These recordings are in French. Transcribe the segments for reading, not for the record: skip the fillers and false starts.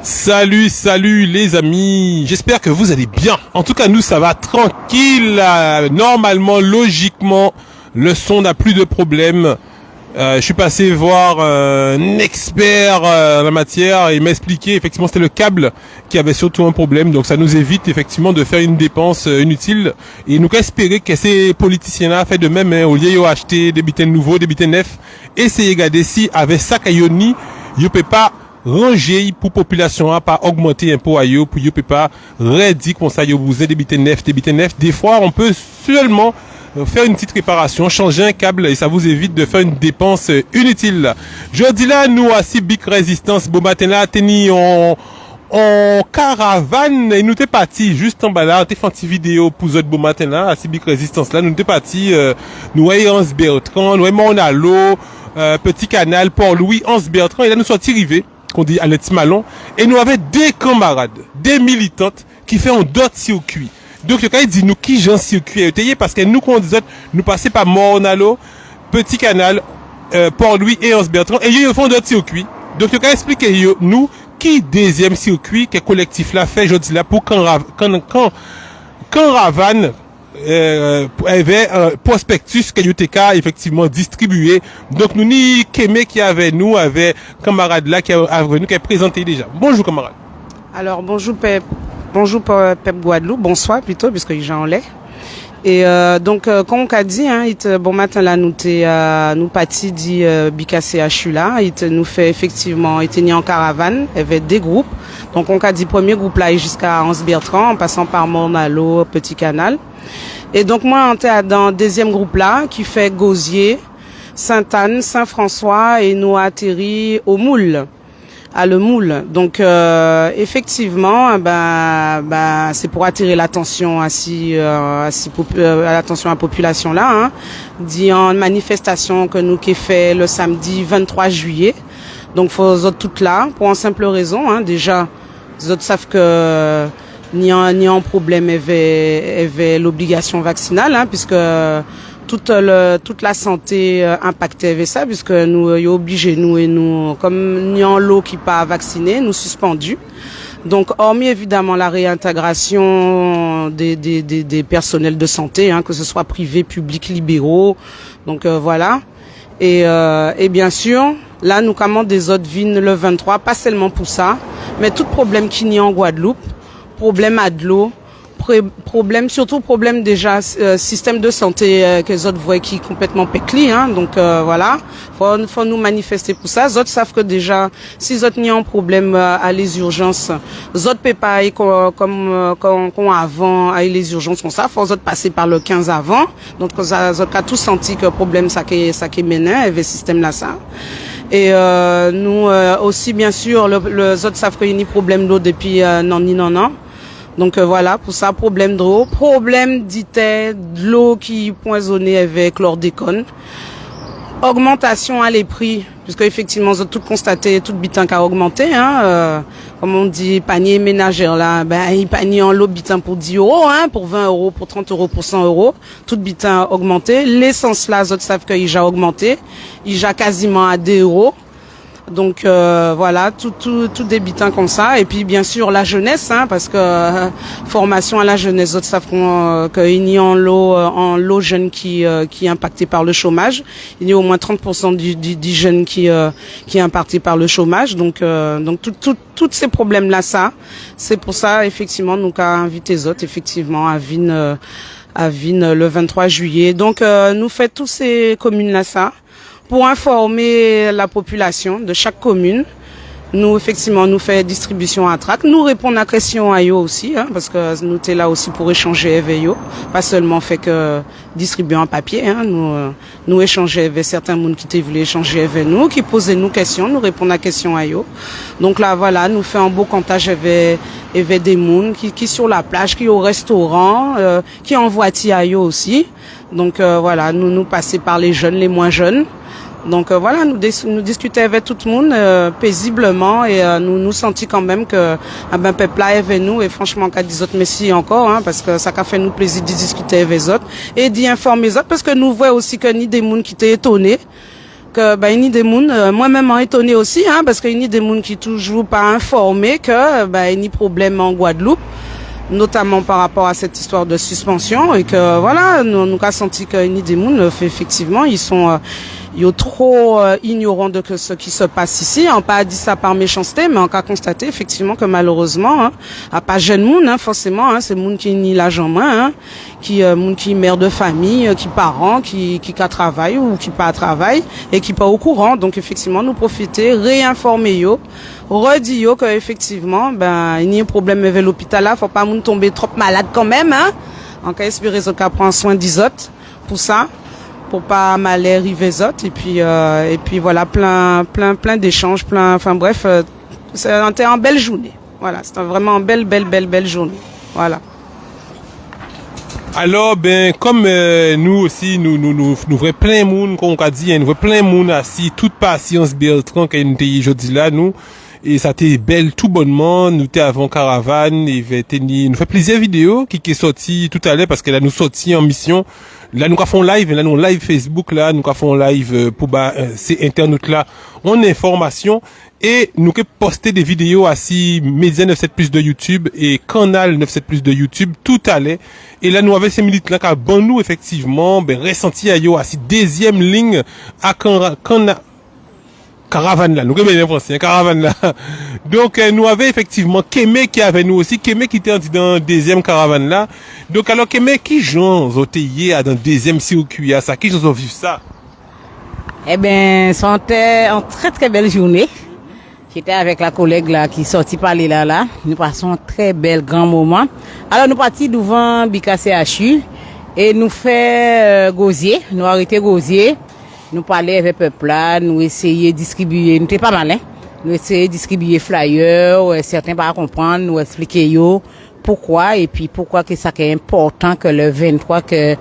Salut les amis, j'espère que vous allez bien. En tout cas nous ça va tranquille, normalement, logiquement, le son n'a plus de problème. Je suis passé voir un expert en la matière et il m'a expliqué effectivement c'était le câble qui avait surtout un problème. Donc ça nous évite effectivement de faire une dépense inutile. Et nous espérer que ces politiciens-là fait de même, hein, au lieu de acheter des bitins nouveaux, des bitins neufs, essayez de regarder si avec ça qu'ils ne peut pas ranger pour population a pas augmenter impôt à yo pour yo peut pas redire comme ça yo vous des bitins neufs. Des fois on peut seulement faire une petite réparation, changer un câble et ça vous évite de faire une dépense inutile. Je dis là, nous, à Big Résistance, bon matin là, teni en caravane et nous t'es parti juste en bas là, on t'es fait une petite vidéo pour votre bon matin là, à Big Résistance là, nous t'es parti, nous voyons Hans Bertrand, nous voyons Monalo, Petit Canal, Port-Louis, Hans Bertrand, et là nous sommes arrivés, qu'on dit à l'Etimalon, et nous avions des camarades, des militantes qui font d'autres circuits. Donc, le cas, dit nous qui j'en circuit parce que nous, qu'on disait, nous passer par Mornalo, Petit Canal, Port-Louis et Hans Bertrand, et ils font d'autres circuits. Donc, le cas explique nous, qui deuxième circuit, que collectif là fait, je dis là, pour quand Ravan, avait prospectus que UTK effectivement distribué. Donc, nous, ni Kémé qui avait nous, avait camarade là, qui a venu, qui a présenté déjà. Bonjour, camarade. Alors, bonjour, Pep. Bonjour Pep Guadeloupe, bonsoir plutôt puisque j'en l'ai. Et donc comme on a dit, hein, bon matin là nous parti dit BKCHU là, il nous fait effectivement il était en caravane avec des groupes. Donc on a dit premier groupe là jusqu'à Hans Bertrand en passant par Mornalo, Petit Canal. Et donc moi on était dans deuxième groupe là qui fait Gosier, Sainte-Anne, Saint-François et nous atterri au Moule. À le Moule. Donc effectivement, c'est pour attirer l'attention à l'attention à la population là, hein, dit en manifestation que nous qui fait le samedi 23 juillet. Donc faut autres toutes là pour une simple raison, hein, déjà les autres savent que ni en problème avait l'obligation vaccinale, hein, puisque toute la santé impactée avec ça, puisque nous y obligé nous comme ni en l'eau qui pas vacciné, nous suspendus. Donc hormis évidemment la réintégration des personnels de santé, hein, que ce soit privés, publics, libéraux. Donc voilà. Et bien sûr, là nous commandons des autres vignes le 23, pas seulement pour ça, mais tout problème qu'il y a en Guadeloupe, problème à de l'eau, surtout problème déjà système de santé que les autres voient qui est complètement pécli, hein, donc voilà, faut nous manifester pour ça. Les autres savent que déjà si les autres n'y ont un problème à les urgences, les autres peut pas comme avant à les urgences comme ça, faut les autres passer par le 15 avant. Donc les autres a tout senti que problème ça qui menait avec le système là ça. Et nous aussi bien sûr les autres savent qu'il y a un problème d'eau depuis non. Donc voilà, pour ça, problème d'eau, problème d'ité, de l'eau qui est poisonnée avec chlordécone, augmentation à les prix, puisque effectivement, ils ont tout constaté, tout bitin qui a augmenté, hein, comme on dit, panier ménagère là, il panier en l'eau bitin pour 10 euros, hein, pour 20 euros, pour 30 euros, pour 100 euros, tout bitin a augmenté, l'essence là, les autres savent qu'il a augmenté, il a quasiment à 2 euros. Donc voilà, tout débitant comme ça. Et puis bien sûr la jeunesse, hein, parce que formation à la jeunesse, autres savent qu'il y a en lot jeune qui est impacté par le chômage. Il y a au moins 30% du jeune qui est impacté par le chômage. Donc tous ces problèmes là, ça, c'est pour ça effectivement nous avons invité les autres effectivement à Vine le 23 juillet. Donc nous faisons tous ces communes là ça. Pour informer la population de chaque commune, nous effectivement nous fait distribution à trac, nous répondons à questions à eux aussi, hein, parce que nous sommes là aussi pour échanger avec eux, pas seulement fait que distribuer en papier, hein, nous échanger avec certains monde qui voulaient échanger avec nous, qui posaient nous questions, nous répondons à questions à eux. Donc là voilà, nous fait un beau comptage avec des monde qui sur la plage, qui au restaurant, qui en voiture à eux aussi. Donc voilà, nous passer par les jeunes, les moins jeunes. Donc voilà, nous discuter avec tout le monde paisiblement et nous sentis quand même que peuple là avec nous et franchement qu'à des autres merci encore, hein, parce que ça a fait nous plaisir de discuter avec les autres et d'y informer les autres, parce que nous voyons aussi que ni des monde qui étaient étonnés il y a des gens, moi-même en étonné aussi, hein, parce qu'il y a des gens qui toujours pas informés que, il y a des problèmes en Guadeloupe, notamment par rapport à cette histoire de suspension, et que, voilà, nous avons senti qu'il y a des gens, effectivement, ils sont trop ignorants de ce qui se passe ici. On n'a pas dit ça par méchanceté, mais on a constaté effectivement que malheureusement, à pas jeune monde, forcément, c'est monde qui ni l'argent main, monde qui mère de famille, qui parents, qui travaille ou qui pas travaille et qui pas au courant. Donc effectivement, nous profiter, réinformer yo, redire yo que effectivement, il y a un problème avec l'hôpital là, faut pas moun tomber trop malade quand même, hein. On peut espérer qu'on prend soin des autres pour ça, pour pas mal arriver les autres, et puis voilà, plein d'échanges, enfin bref, c'était une belle journée. Voilà, c'était vraiment une belle journée. Voilà. Alors, comme nous aussi, nous voyons plein de monde, comme on a dit, nous voyons plein de monde assis, toute patience, Bertrand, qui nous dit aujourd'hui là, nous, et ça était belle tout bonnement, nous étions avant caravane, nous fait plusieurs vidéos qui est sorti tout à l'heure, parce que là, nous sortis en mission. Là, nous avons live, là, nous live Facebook, là, nous avons live pour ces internautes là, en information, et nous avons posté des vidéos à Média 97 Plus de YouTube et Canal 97 Plus de YouTube tout à l'heure. Et là, nous avons ces militaires là, qui ont nous, effectivement, ressenti à yo, à deuxième ligne, à caravane là, nous avons bien pensé, caravane là. Donc, nous avons effectivement Kémé qui avait nous aussi, Kémé qui était dans deuxième caravane là. Donc, alors, Kémé, qui gens ont été dans deuxième circuit à ça? Qui gens ont vécu ça? Eh bien, c'était une très belle journée. J'étais avec la collègue là qui sortit parler là. Nous passons un très bel grand moment. Alors, nous partis devant Bika CHU et nous fait gosier, nous arrêté gosier. Nous parler avec le peuple là, nous essayer de distribuer, nous n'étions pas mal, hein? Nous essayer de distribuer flyers, certains pas comprendre, nous expliquer yo pourquoi, et puis pourquoi que ça est important que le 23 que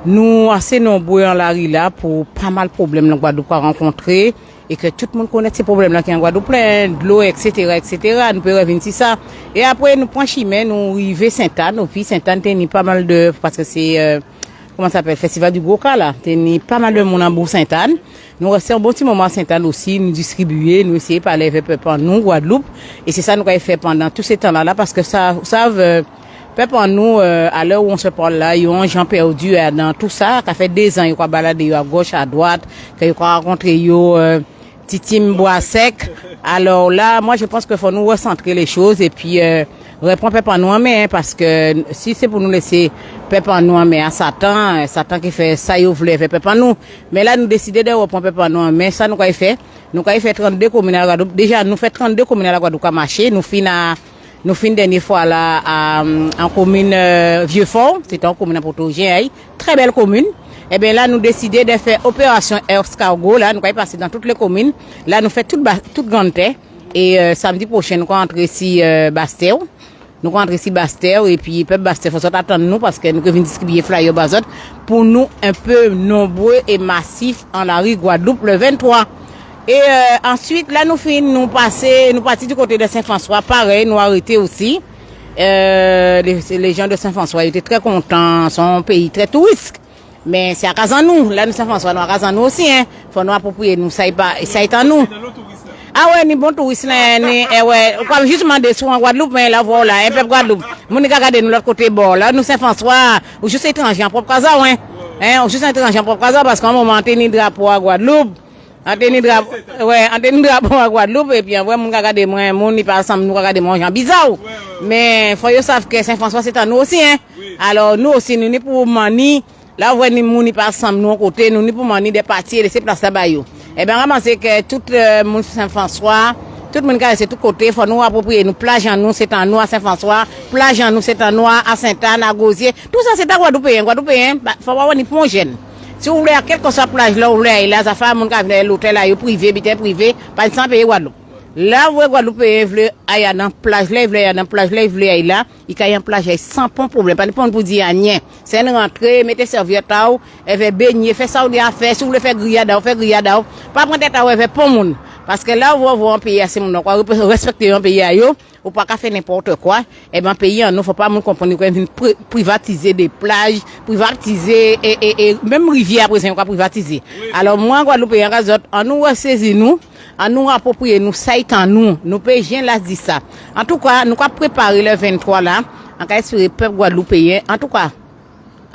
nous assez nombreux en la rue là pour pas mal de problèmes dans Guadeloupe à rencontrer, et que tout le monde connaît ces problèmes là qui en Guadeloupe, plein de l'eau, etc. Nous pouvons revenir sur ça. Et après, nous prenons chemin, nous arrivons Sainte-Anne, et puis Sainte-Anne, il y a pas mal de, parce que c'est, comment ça s'appelle, Festival du Gros-Cas là, il y a pas mal de monde en Bourg-Sainte-Anne. Nous restons un bon petit moment à Sainte-Anne aussi, nous distribuer, nous essayer de parler avec le peuple en nous, Guadeloupe. Et c'est ça nous avons fait pendant tous ces temps-là, parce que ça, vous savez, peuple en nous, à l'heure où on se parle là, ils ont gens perdus dans tout ça, ça fait 2 ans, ils ont baladé à gauche, à droite, qu'ils ont rencontré, Titim Bois Sec. Alors là, moi, je pense qu'il faut nous recentrer les choses et puis reprendre peuple en nous en main, parce que si c'est pour nous laisser peuple en nous en main à Satan qui fait ça, il voulait faire peuple en nous. Mais là, nous décidons de reprendre peuple en nous en main. Ça, nous avons fait. Nous avons fait 32 communes à la Guadeloupe. Déjà, nous fait 32 communes à la Guadeloupe à marcher. Nous finissons dernière fois là en commune Vieux-Fort. C'était en commune à Porto-Géay. Très belle commune. Eh bien là, nous décidons de faire opération escargot. Là, nous allons passer dans toutes les communes. Là, nous faisons toute grande terre. Et samedi prochain, nous allons entrer ici Bastère. Nous allons entrer ici Bastère. Et puis, peuple Bastère, il faut attendre nous parce que nous allons distribuer flyers bazot pour nous un peu nombreux et massifs en la rue Guadeloupe le 23. Et ensuite, là, nous partis du côté de Saint-François. Pareil, nous arrêter aussi. Les gens de Saint-François étaient très contents. C'est un pays très touriste. Mais c'est à Casanou. Là, nous Saint-François, nous à Casanou aussi, hein. Faut nous approprier, nous, ça est à nous. Ah ouais, ni bon touriste là, ouais, comme justement des sous en Guadeloupe, mais là, voilà, un peu Guadeloupe. Mon nèg regarder nous l'autre côté bord, là, nous Saint-François, ou juste étranger en propre casa, ouais. Hein, ou juste étranger en propre casa, parce qu'à un moment, on tenait drapeau à Guadeloupe. On tenait drapeau à Guadeloupe, et puis, on voit mon regarder moi, mon n'y pas ensemble, nous regarder moi, gens bizarre. Mais, faut y savoir que Saint-François, c'est à nous aussi, hein. Alors, nous aussi, nous n'y pour mani. Là, vous voyez, nous n'y pas ensemble, nous, côté, nous n'y pour mani des parties et laisser place là-bas, yo. Eh bien, ramassez que tout le monde Saint-François, tout le monde qui est de tous côtés, faut nous approprier nous, plage en nous, c'est en nous à Saint-François, plage en nous, c'est en nous à Sainte-Anne, à Gosier. Tout ça, c'est à Guadeloupéen. Faut avoir une pour jeune. Si vous voulez, quelque chose plage là, vous voulez, là, ça fait un monde qui vient à l'hôtel, là, privé, privé, pas de 100 pays Guadeloupe. Là, vous voyez, Guadeloupéen, vous voulez, il y a dans plage là, il y a dans plage là, il y a là, il y a une plage sans problème, pas de point pour dire rien. C'est une rentrée, mettez serviette là, elle fait baigner, fait ça ou à faire, si vous voulez faire grillade, fait grillade, pas prendre tête à faire pour monde. Parce que là, on voit un pays assez mon quoi, respecter un pays à yo, ou pas qu'à faire n'importe quoi. Eh ben, pays en nous, faut pas nous comprendre qu'on vient privatiser des plages, privatiser et même rivière, par exemple, privatiser. Oui. Alors, moi, Guadeloupéen, en nous ressaisir nous, en nous approprier nous, ça est en nous pays là dit ça. En tout cas, nous avons préparé le 23 là, en cas espérer peuple guadeloupéen, en tout cas,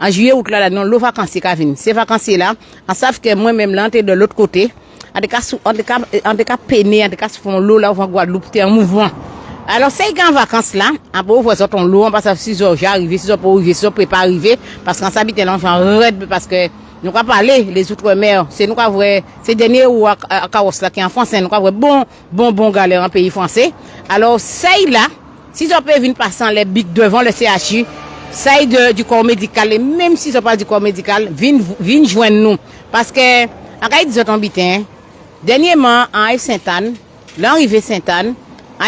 en juillet, août là, non, le vacances qui viennent. Ces vacances là, on savent que moi-même là, t'es de l'autre côté. En tout cas, peiner, en tout cas, font l'eau là, en Guadeloupe, t'es en mouvement. Alors, c'est quand vacances là, en pour voir ton l'eau, on passe à 6 heures, j'arrive, 6 heures pour arriver, 6 heures pour pas arriver, parce qu'on s'habite là, on raide, parce que nous avons parlé, les outre-mer, c'est nous qui avons, ces derniers ou à Carrosse là, qui est en français, nous avons bon galère en pays français. Alors, ça là, si on peut venir passer les bics devant le CHU, ça du corps médical, et même si ce n'est pas du corps médical, viennent joindre nous. Parce que, en cas de ton dernièrement, en Sainte-Anne, l'arrivée Sainte-Anne,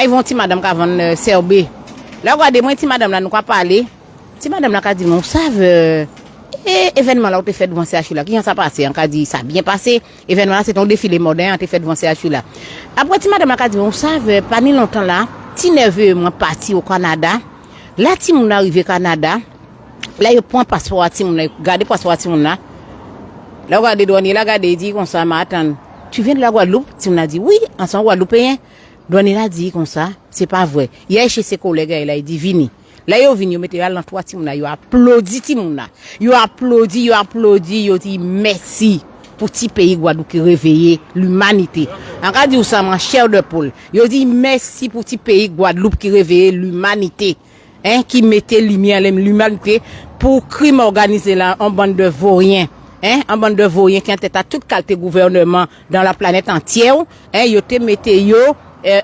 ils vont dire madame qui a vendu CRB. Là, regardez-moi, si madame là nous a parlé, si madame là a dit, on savent, événement là, on te fait devant CHU là, qui a ça passé? On a dit, ça a bien passé. Événement là, c'est ton défilé moderne, on te fait devant CHU là. Après, si madame là a dit, on savent, pas ni longtemps là, si neveu, moi, parti au Canada, là, si on arrive au Canada, là, il prend passeport à Timoun, regardez passeport à Timoun là. Là, regardez douanier, là, regardez, il dit comme ça, mais attends, tu viens de la Guadeloupe? Timoun a dit, oui, en son Guadeloupéen. Douanier a dit comme ça, c'est pas vrai. Hier, chez ses collègues, il a dit, vini. Là, il vini, il mettez là, l'entour Timoun là, il applaudi Timoun là. Il applaudi, il dit, merci. Pour petit pays Guadeloupe qui réveille l'humanité. En cas de ça, mon cher de Paul, il dit merci pour petit pays Guadeloupe qui réveille l'humanité. Hein, qui mettait lumière l'humanité pour crime organisé là en bande de vauriens. Hein, en bande de vauriens qui ont été à toute qualité gouvernement dans la planète entière. Hein, ils te mettaient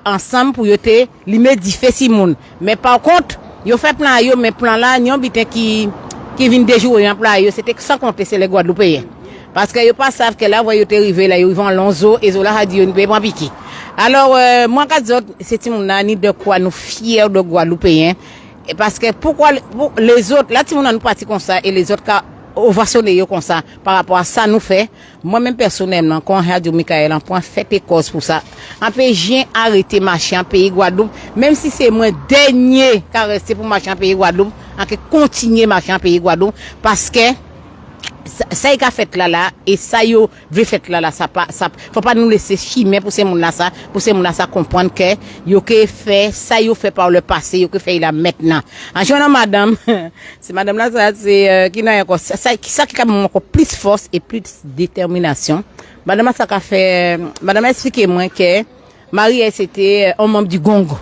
ensemble pour te l'immédifier si moun. Mais par contre, ils fait plan yo, mais plan là, ils ont bitin qui viennent déjouer en plan yo, c'était sans compter c'est les Guadeloupéens. Parce que ils pas savent que là, vous êtes arrivé là, ils vont Lonzo et Zola a dit, ils ne peuvent pas piquer. Alors, moi, quand c'est mon ani de quoi nous fiers de Guadeloupéens. Parce que pourquoi les autres, là, si on a nous parti comme ça, et les autres cas, ovationner comme ça, par rapport à ça, nous fait, moi-même personnellement, quand Radio Michael, en point fait et cause pour ça. En pays, j'ai arrêté marcher en pays Guadeloupe, même si c'est moi dernier qui a resté pour marcher en pays Guadeloupe, en que continuer marcher en pays Guadeloupe, parce que, ça y a fait là et ça y veut fait là ça faut pas nous laisser chimer pour ces monde là ça comprendre que yo que fait ça y fait par le passé yo que fait là maintenant en journée madame c'est madame là ça c'est qui n'a encore ça qui a encore plus force et plus détermination madame ça a fait madame expliquez-moi que Marie c'était un membre du Congo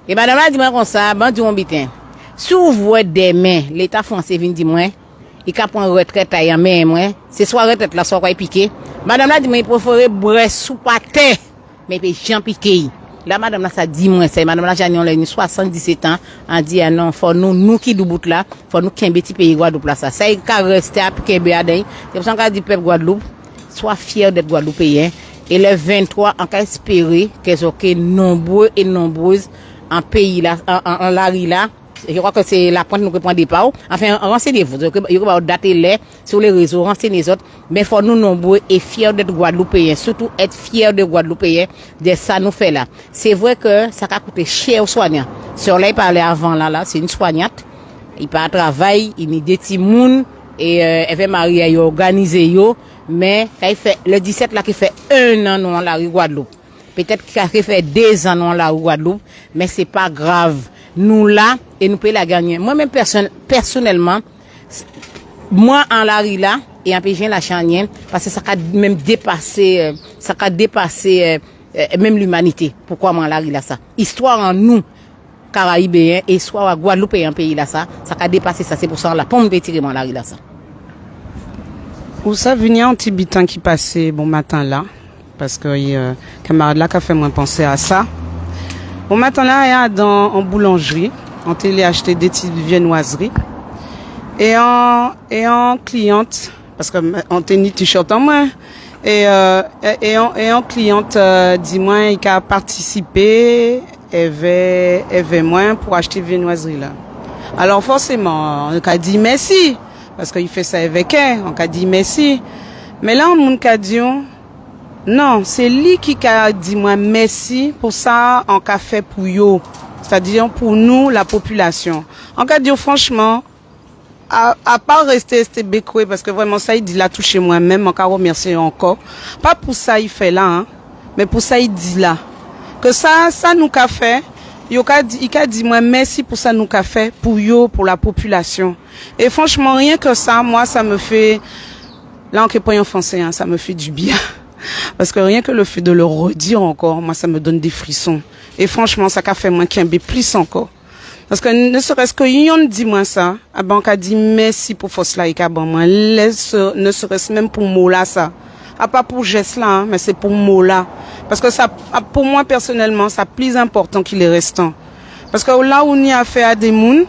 et madame là dit moi comme ça bandi on bitin sous voix des mains l'état français vient dire moi il a pris une retraite à Yamé, c'est soit retraite là, soit quoi piqué. Madame là dit, mais il préfère bresse sous patin, mais il Jean piqué. Là, madame là, ça dit, moi, c'est madame là, j'ai 77 ans, on dit, ah non, faut nous qui du bout là, faut nous qui un petit pays Guadeloupe là, ça. Ça, il a resté à piquer béadin. C'est pour ça qu'on dit, peuple Guadeloupe, soit fier d'être Guadeloupéen. Et le 23, on a espéré qu'ils soient nombreux et nombreuses en pays là, en Larry là. Je crois que c'est la pointe nous prend départ. Enfin, renseignez-vous. Il va dater les sur les réseaux, renseignez les autres. Mais faut nous nombreux et fiers d'être Guadeloupéens. Surtout être fiers de Guadeloupéens de ça nous fait là. C'est vrai que ça a coûté cher aux soignants. Sur là, il parlait avant là, c'est une soignante. Il part à travail, il n'y des petits moun et elle Marie a organisé yo. Mais il fait le 17 là qui fait 1 an nous en la rue Guadeloupe. Peut-être qu'il fait 2 ans nous en la rue Guadeloupe, mais c'est pas grave. Nous là et nous pouvons la gagner. Moi-même personnellement, moi en la rue là et en pays la chanienne parce que ça a même dépassé même l'humanité. Pourquoi moi en la rue là ça? Histoire en nous Caraïbéens et histoire à Guadeloupe et un pays là ça a dépassé ça, c'est pour ça la pomme de tirer moi en la rue là ça. Où ça venait un petit bitin qui passait bon matin là parce que camarade là qui a fait moi penser à ça. Bon matin là, il y a en boulangerie, on télé acheté des petites viennoiseries et en cliente parce que on tenait t-shirt en main et en cliente dis-moi il a participé avait moins pour acheter viennoiserie là. Alors forcément, on a dit merci parce qu'il fait ça avec elle, on a dit merci. Mais là on a dit Non, c'est lui qui a dit moi merci pour ça en café pour yo. C'est-à-dire pour nous, la population. En cas de dire franchement, à part rester bécoué, parce que vraiment ça, il dit l'a touché moi-même, en cas remercier encore. Pas pour ça il fait là, hein, mais pour ça il dit là. Que ça nous qu'a fait, il a dit moi merci pour ça nous qu'a fait, pour yo, pour la population. Et franchement, rien que ça, moi, ça me fait, là, en pas en français, hein, ça me fait du bien. Parce que rien que le fait de le redire encore, moi, ça me donne des frissons. Et franchement, ça qu'a fait moins qu'un bé plus encore. Parce que ne serait-ce que yon dit moi ça, ah ben, on a dit merci pour force là, et bon, moi, laisse, ne serait-ce même pour mot là, ça. Ah, pas pour geste là, hein, mais c'est pour mot là. Parce que ça, pour moi, personnellement, c'est plus important qu'il est restant. Parce que là où on y a fait à des mouns,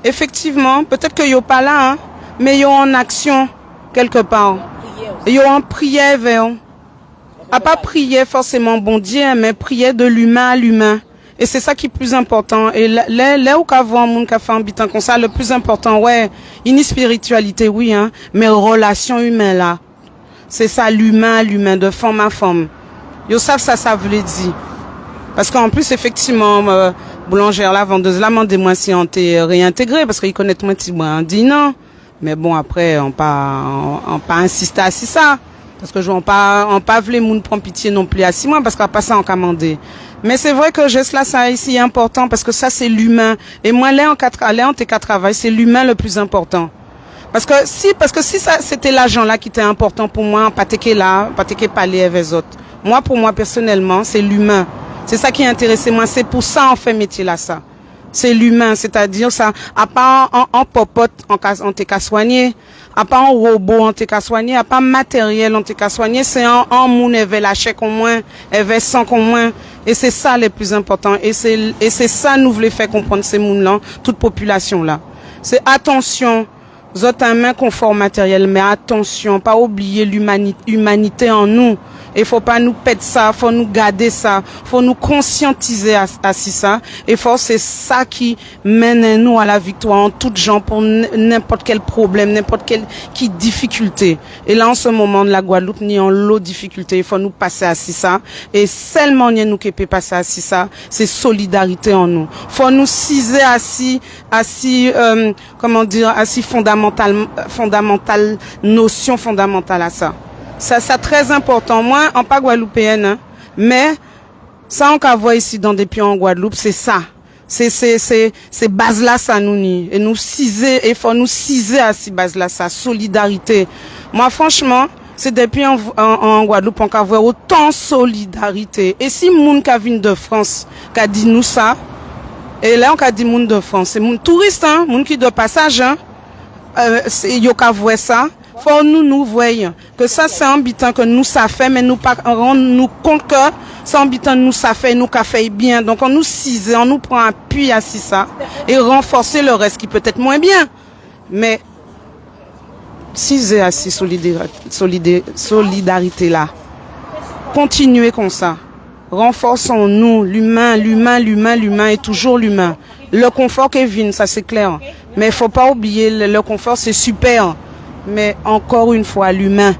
effectivement, peut-être que yo pas là, hein, mais yo en action, quelque part. Yo en prière vers. À pas prier forcément bon Dieu, mais prier de l'humain à l'humain. Et c'est ça qui est plus important. Et là où qu'avant moun qu'a fait habitant comme ça, le plus important, ouais, une spiritualité, oui, hein, mais relation humaine là. C'est ça, l'humain à l'humain, de femme à femme. Yo savent ça veut dire. Parce qu'en plus, effectivement, boulangère là, vendeuse là, demandez-moi si on t'est réintégré, parce qu'ils connaissent moi, on dit non. Mais bon, après, on pas insister à ça. Parce que on pas voulu moun prendre pitié non plus à 6 mois parce qu'on pas ça en commandé. Mais c'est vrai que geste là ça ici est important parce que ça c'est l'humain. Et moi là en TK travail, c'est l'humain le plus important. Parce que si ça c'était l'argent là qui était important pour moi, pas parler avec les autres. Moi pour moi personnellement, c'est l'humain. C'est ça qui intéressait moi, c'est pour ça on fait métier là ça. C'est l'humain, c'est-à-dire ça à part en popote en TK soigné. À pas un robot en TK soigné, à pas matériel en TK soigné, c'est un moun elle la chèque au moins, elle veut 100 au moins, et c'est ça le plus important, et c'est ça nous voulons faire comprendre ces moun là, toute population là. C'est attention, vous êtes un main confort matériel, mais attention, pas oublier l'humanité en nous. Il faut pas nous perdre ça, faut nous garder ça, faut nous conscientiser à ça. Et c'est ça qui mène nous à la victoire en tout genre pour n'importe quel problème, n'importe quelle difficulté. Et là, en ce moment de la Guadeloupe, ni en l'eau difficulté, il faut nous passer à ça. Et seulement nous qui peut passer à ça, c'est solidarité en nous. Faut nous ciser comment dire, assis fondamental, notion fondamentale à ça. Ça, c'est très important. Moi, en pas guadeloupéenne, hein, mais ça, on peut voir ici dans des pays en Guadeloupe, c'est ça. C'est base là, ça nous nie. Et nous ciser, il faut nous ciser à ces bases là, ça, solidarité. Moi, franchement, c'est depuis en Guadeloupe, on peut voir autant de solidarité. Et si moun qui vient de France, qui dit nous ça, et là, on a dit moun de France, c'est moun touriste, hein, moun qui de passage, hein, yo ka voir ça. Faut nous voyons que ça c'est un habitant que nous ça fait mais nous pas rendre nous compte que c'est un habitant nous ça fait nous qu'a fait bien donc on nous cise on nous prend appui à ça et renforcer le reste qui peut être moins bien mais ciser à solidarité là continuer comme ça renforçons nous l'humain est toujours l'humain le confort qui vient ça c'est clair mais il faut pas oublier le confort c'est super. Mais encore une fois, l'humain.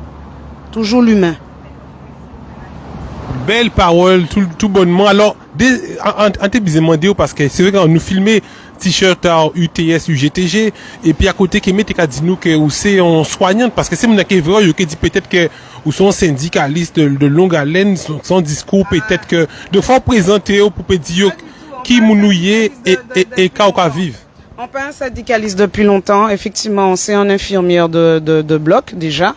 Toujours l'humain. Belle parole, tout bonnement. Alors, en te demandé parce que c'est vrai qu'on nous filmait t-shirt UTS, UGTG, et puis à côté, qui met dit nous que c'est en soignante, parce que c'est mon qui vrai, qui dit peut-être que ou sont syndicalistes de longue haleine, son discours peut-être que de fois présenter pour dire qui mounouillé et qu'à vivre. On peut un syndicaliste depuis longtemps. Effectivement, c'est un infirmière de bloc déjà.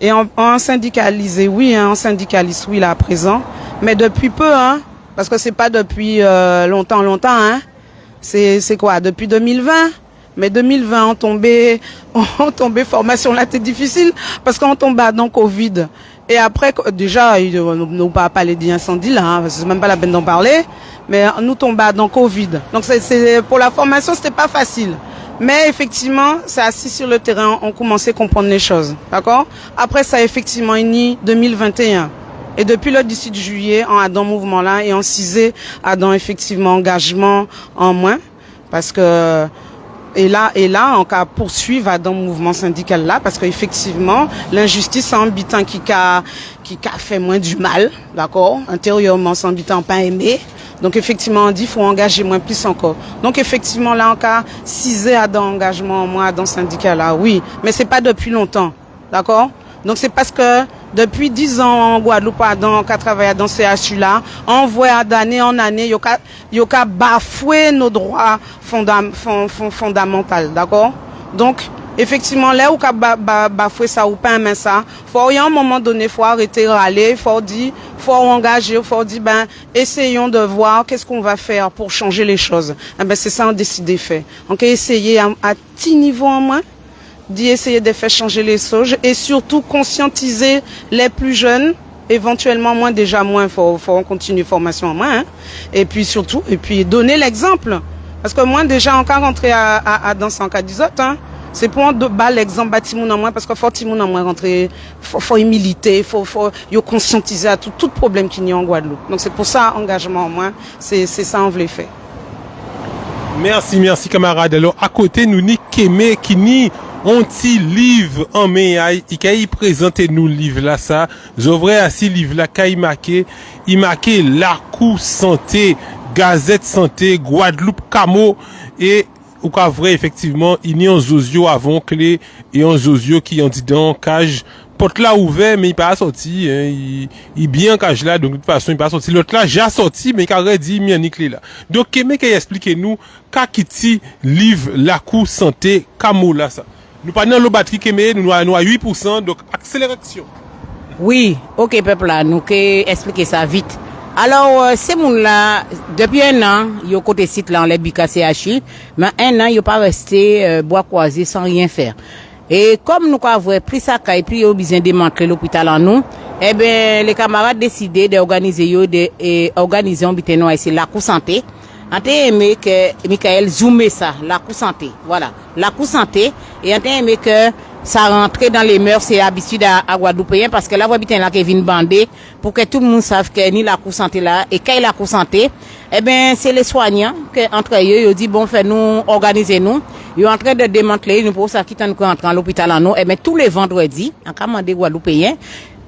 Et on syndicalisé, oui, hein, on syndicaliste, oui, là, à présent. Mais depuis peu, hein, parce que c'est pas depuis longtemps, hein. C'est quoi, depuis 2020? Mais 2020, on tombait formation là, c'était difficile parce qu'on tombait dans Covid. Et après, déjà, nous pas parler d'incendie là, hein, c'est même pas la peine d'en parler. Mais nous tombons dans Covid. Donc pour la formation, c'était pas facile. Mais effectivement, c'est assis sur le terrain, on commençait à comprendre les choses. D'accord? Après ça, effectivement, ini 2021. Et depuis le 18 juillet, on a dans le mouvement là et on cisait à dans effectivement engagement en moins. Parce que Et là, on va poursuivre dans le mouvement syndical là, parce qu'effectivement, l'injustice, c'est un habitant qui a fait moins du mal, d'accord? Intérieurement, c'est un habitant pas aimé. Donc, effectivement, on dit, faut engager moins plus encore. Donc, effectivement, là, on va ciser à dans l'engagement, moi, dans le syndicat là, oui. Mais c'est pas depuis longtemps, d'accord? Donc, c'est parce que depuis 10 ans en Guadeloupe, on a travaillé dans ces CHU là, on voit d'année en année, il y a bafoué nos droits fondamentaux, d'accord? Donc, effectivement, là où on a bafoué ça ou pas aimer ça, faut, à un moment donné, faut arrêter de râler, faut engager, faut dire, ben, essayons de voir qu'est-ce qu'on va faire pour changer les choses. Eh ben, c'est ça, on décide de faire. On peut essayer à petit niveau en moins, d'essayer de faire changer les choses et surtout conscientiser les plus jeunes, éventuellement faut continuer formation en moins, hein. Et puis surtout, donner l'exemple. Parce que moi, déjà, on peut rentrer à danser en cas d'isot, hein. C'est pour bas l'exemple bâtiment en moins, parce que faut timoun en moins rentrer, faut militer, faut conscientiser à tout problème qu'il y a en Guadeloupe. Donc c'est pour ça, engagement en moins, c'est ça, on voulait faire. Merci camarade. Alors à côté nous ni Kémé qui ni on ti livre en mai il présenter nous livre là ça. J'ouvrais assis livre là il marqué la coup santé, Gazette santé, Guadeloupe Camo et ou qu'à vrai effectivement il y a un zozio avant clé et un zozio qui en dit dans cage porte là ouvert mais il pas sorti hein, il bien cage là donc de toute façon il pas sorti l'autre là j'ai sorti mais il a dit mi en clé là donc qu'est-ce qu'il explique nous Kakiti livre la cour santé Camo là ça nous pas dans le batterie qu'aimer nous à 8% donc accélération. Oui, OK peuple là nous expliquer ça vite. Alors ces moun là depuis un an yo côté site là en les Bika CHU mais un an yo pas resté bois croisé sans rien faire. Et comme nous avons pris ça et puis au besoin démanteler l'hôpital en nous, eh ben les camarades décidé d'organiser un biteno ici la cour santé. On a aimé que Michael zoome ça, la cour santé. Voilà, la cour santé et on a aimé que ça rentre dans les mœurs et habitudes à Guadeloupéen parce que là vous habitez là qui vient bander pour que tout le monde sache que ni la cour santé là et quand la cour santé eh ben c'est les soignants que entre eux ils dit bon fait nous organiser nous ils sont en train de démanteler nous pour ça qui tente rentrer à l'hôpital en nous et ben tous les vendredis en commandé Guadeloupéen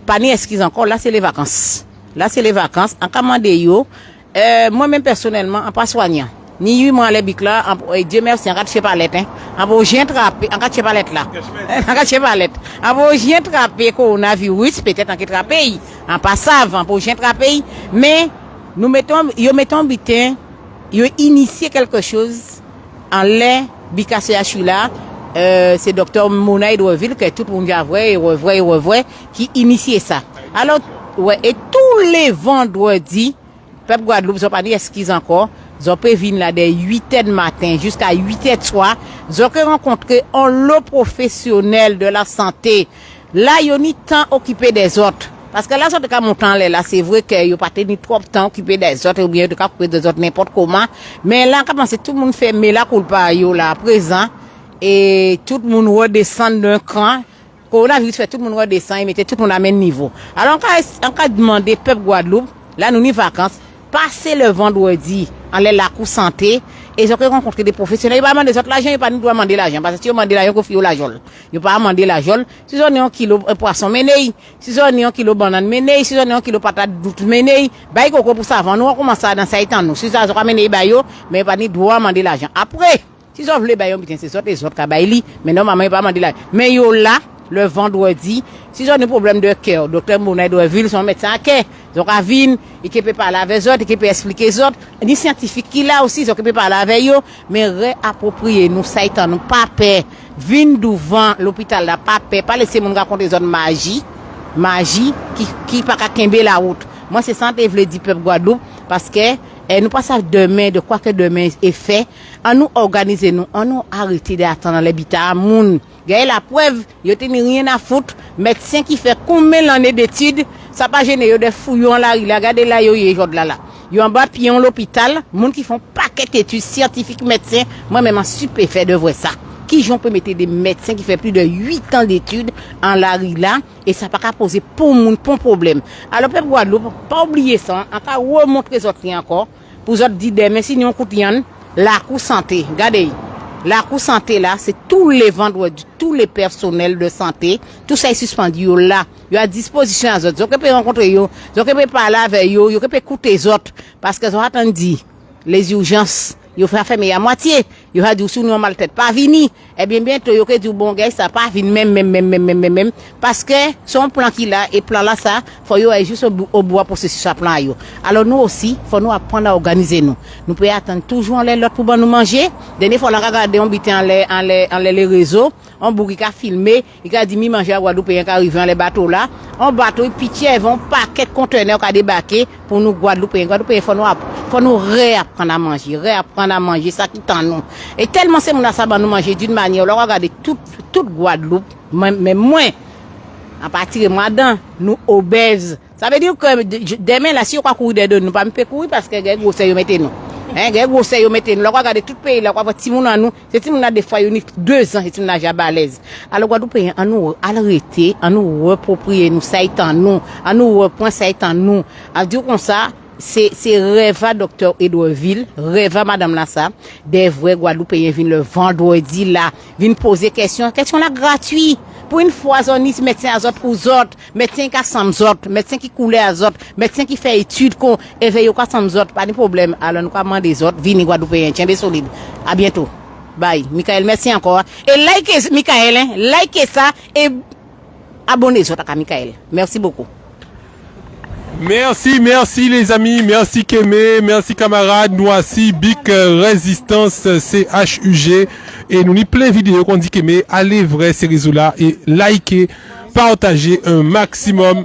pas ni excuse encore là c'est les vacances en commandé yo moi même personnellement en pas soignant ni 8 mois les bic là Dieu merci en chez palette hein en beau j'ai attrapé en chez palette là en chez palette en beau j'ai attrapé coronavirus peut-être en attrapé en pas savant pour j'ai attrapé mais nous mettons bitin yo initié quelque chose en les Bika CHU là c'est docteur Mouna Edouardville que tout le monde a vrai qui initié ça alors ouais et tous les vendredis peuple Guadeloupe sont pas dit excuse encore ils peut venir là dès 8h du matin jusqu'à 8h du soir ils ont rencontré un lot professionnel de la santé là ils ont ni temps occupé des autres parce que là ça de cas montant là c'est vrai que ils pas tenu trop temps occupé des autres ou bien de cas occupé des autres n'importe comment mais là quand c'est tout le monde fait mais là culpa yo là présent et tout le monde redescend d'un cran coronavirus fait tout le monde redescend et mettait tout le monde à même niveau alors en cas demander peuple Guadeloupe là nous ni vacances passer le vendredi en la cour santé et ils ont rencontré des professionnels ils pas demander des autres l'argent ils pas nous doit demander l'argent parce que si on demande l'argent qu'on fait la jol ils pas demander la jol si on a 1 kilo poisson mené si on a 1 kilo banane mené si on a 1 kilo patate douce mené bail coco pour ça avant nous on commence ça dans ça étant nous si ça on mené bayo mais pas ni doit demander l'argent après si on veut bayo bien c'est les autres ka baili mais normalement pas demander l'argent mais yo là le vendredi si on a un problème de cœur docteur Mouna Edouardville son médecin à cœur donc à vin il peut parler avec les autres il peut expliquer les autres ni scientifique qui là aussi il peut parler avec eux mais réapproprier nous ça étant nous pas peur vin devant l'hôpital là pas peur pas laisser mon raconter des autres magie qui pas kembe la route moi c'est ça que je veux dire peuple Guadeloupe parce que nous pas savons demain de quoi que demain est fait en nous organiser nous en nous arrêter d'attendre l'habitat moun gagne la preuve yo teni rien à foutre médecin qui fait combien d'années d'études ça pas gêner yo des fouillons là il regardez là yo là yo en bas pion l'hôpital moun qui font paquet d'études scientifiques médecins moi même en stupéfait de voir ça qui j'on peut mettre des médecins qui fait plus de 8 ans d'études en la là et ça pas qu'à poser pour moun pour problème alors peuple Guadeloupe pas oublier ça en cas remontrer autres encore pour autres dire demain si nous coûte la cour santé regardez La cour santé là, c'est tous les vendredis, tous les personnels de santé, tout ça est suspendu là. Il y a disposition à autres. Vous pouvez rencontrer vous pouvez parler avec vous pouvez écouter les autres parce que vous attendez les urgences. Yo fait fermer à moitié. Yo a dit sous nous mal tête pas vini. Eh bien bientôt yo que dit bon gars ça pas vini même parce que son plan qui là et plan là ça faut yo aller juste au bois pour ce plan yo. Alors nous aussi faut nous apprendre à organiser nous. Nous pouvons attendre toujours les l'autre pour nous manger. Dernière fois on regarder on bité en les réseaux, on bourri ka filmer, il a dit mi manger à Guadeloupe qui arrive dans les bateaux là. On bateau pitié vont paquet conteneurs qui débarquer pour nous Guadeloupe faut nous réapprendre à manger ça qui tend nous. Et tellement c'est mon ça nous manger d'une manière, on regarde toute Guadeloupe, mais moins à partir de maintenant nous obèses. Ça veut dire que demain là si on va courir de nous pas me courir parce que les gros yo mettez nous. Les gros yo mettez nous. On regarde tout pays là quoi petit monde nous, c'est petit monde des fois il 2 ans, c'est une nage à balèze. Alors Guadeloupe on nous arrêter, on nous reproprier nous ça étant nous, on nous reprend ça étant nous. À dire comme ça c'est Reva docteur Edouardville, Reva madame Lassa, des vrais Guadeloupéens viennent le vendredi là, viennent poser question là gratuit. Pour une fois zonis médecin à autres aux autres, médecin qui assemble autres, médecin qui coule à autres, médecin qui fait études qu'on éveille au assemble autres, pas de problème. Alors nous commandons des autres, venez Guadeloupéens, tiens des solides. À bientôt. Bye. Michael, merci encore. Et likez Michael, likez ça et abonnez-vous à Michael. Merci beaucoup. Merci les amis, merci Kémé, merci camarades, nous aussi Big Résistance CHUG et nous n'y plein vidéo qu'on dit Kémé, allez vrai ces réseaux là et likez, partagez un maximum.